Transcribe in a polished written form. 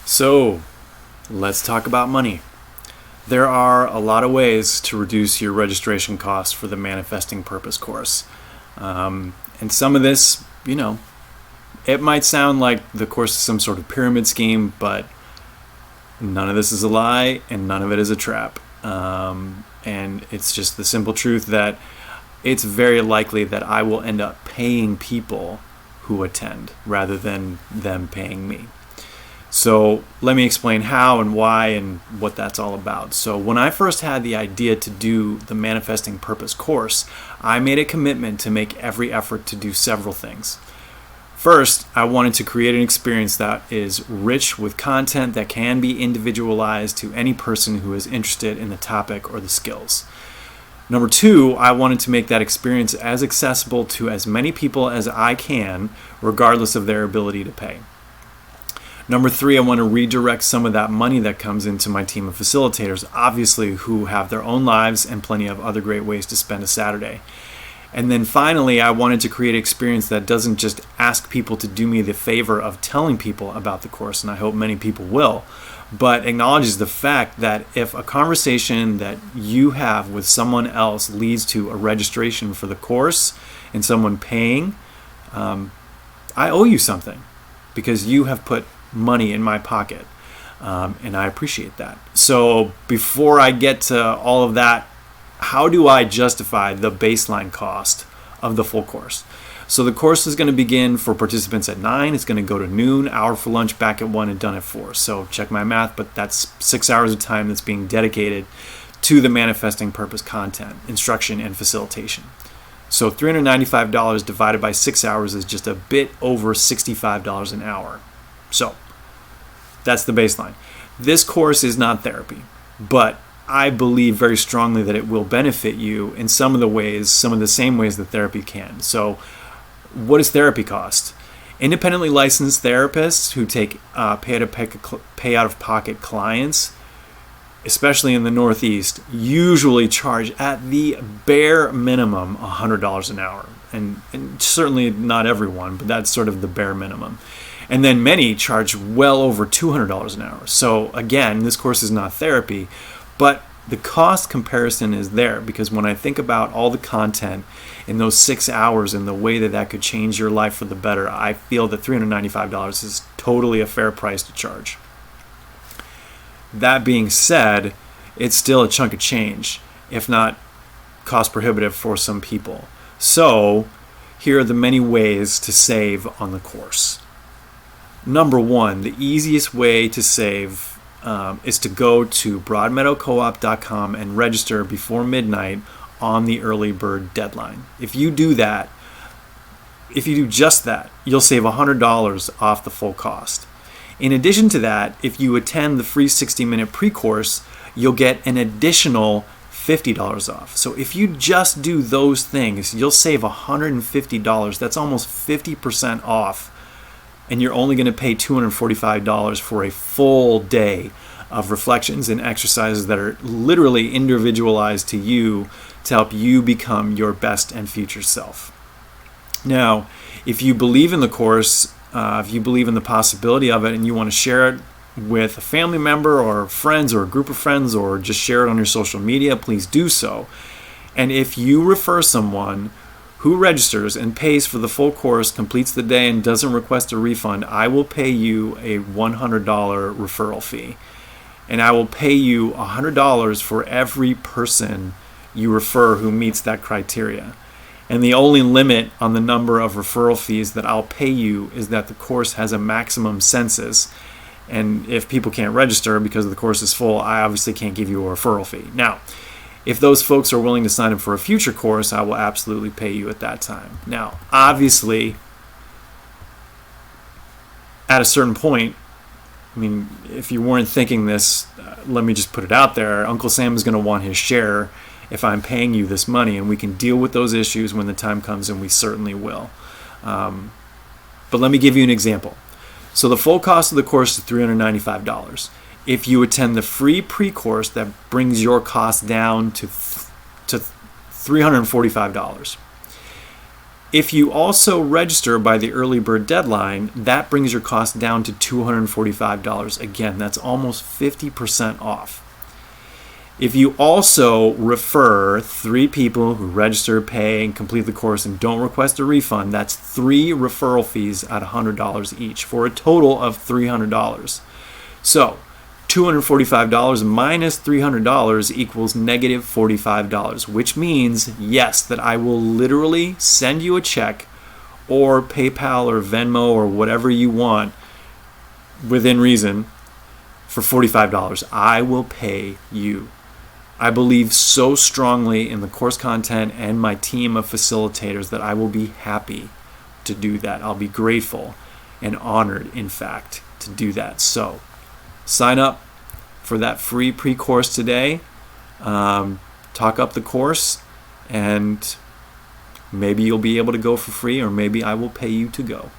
So, let's talk about money. There are a lot of ways to reduce your registration costs for the Manifesting Purpose course. And some of this, it might sound like the course is some sort of pyramid scheme, but none of this is a lie and none of it is a trap. And it's just the simple truth that it's very likely that I will end up paying people who attend rather than them paying me. So let me explain how and why and what that's all about. So when I first had the idea to do the Manifesting Purpose course, I made a commitment to make every effort to do several things. First, I wanted to create an experience that is rich with content that can be individualized to any person who is interested in the topic or the skills. Number two, I wanted to make that experience as accessible to as many people as I can, regardless of their ability to pay. Number three, I want to redirect some of that money that comes into my team of facilitators, obviously, who have their own lives and plenty of other great ways to spend a Saturday. And then finally, I wanted to create an experience that doesn't just ask people to do me the favor of telling people about the course, and I hope many people will, but acknowledges the fact that if a conversation that you have with someone else leads to a registration for the course and someone paying, I owe you something because you have put money in my pocket, and I appreciate that. So before I get to all of that, how do I justify the baseline cost of the full course? So the course is going to begin for participants at 9. It's going to go to noon, hour for lunch, back at 1, and done at 4. So check my math, but that's 6 hours of time that's being dedicated to the Manifesting Purpose content, instruction, and facilitation. So $395 divided by 6 hours is just a bit over $65 an hour. So that's the baseline. This course is not therapy, but I believe very strongly that it will benefit you in some of the same ways that therapy can. So what does therapy cost? Independently licensed therapists who take pay out of pocket clients, especially in the Northeast, usually charge at the bare minimum $100 an hour. And certainly not everyone, but that's sort of the bare minimum. And then many charge well over $200 an hour. So again, this course is not therapy, but the cost comparison is there because when I think about all the content in those 6 hours and the way that that could change your life for the better, I feel that $395 is totally a fair price to charge. That being said, it's still a chunk of change, if not cost prohibitive for some people. So here are the many ways to save on the course. Number one, the easiest way to save is to go to broadmeadowcoop.com and register before midnight on the early bird deadline. If you do just that, you'll save $100 off the full cost. In addition to that, if you attend the free 60-minute pre-course, you'll get an additional $50 off. So if you just do those things, you'll save $150. That's almost 50% off. And you're only going to pay $245 for a full day of reflections and exercises that are literally individualized to you to help you become your best and future self. Now, if you believe in the course, if you believe in the possibility of it and you want to share it with a family member or friends or a group of friends or just share it on your social media, please do so. And if you refer someone who registers and pays for the full course, completes the day, and doesn't request a refund, I will pay you a $100 referral fee. And I will pay you $100 for every person you refer who meets that criteria. And the only limit on the number of referral fees that I'll pay you is that the course has a maximum census. And if people can't register because the course is full, I obviously can't give you a referral fee. Now, if those folks are willing to sign up for a future course, I will absolutely pay you at that time. Now, obviously, at a certain point, if you weren't thinking this, let me just put it out there. Uncle Sam is going to want his share if I'm paying you this money, and we can deal with those issues when the time comes, and we certainly will. But let me give you an example. So the full cost of the course is $395. If you attend the free pre-course, that brings your cost down to $345. If you also register by the early bird deadline, that brings your cost down to $245. Again, that's almost 50% off. If you also refer 3 people who register, pay, and complete the course and don't request a refund, that's 3 referral fees at $100 each for a total of $300. So $245 minus $300 equals negative $45, which means, yes, that I will literally send you a check or PayPal or Venmo or whatever you want within reason for $45. I will pay you. I believe so strongly in the course content and my team of facilitators that I will be happy to do that. I'll be grateful and honored, in fact, to do that. So sign up for that free pre-course today. Talk up the course, and maybe you'll be able to go for free, or maybe I will pay you to go.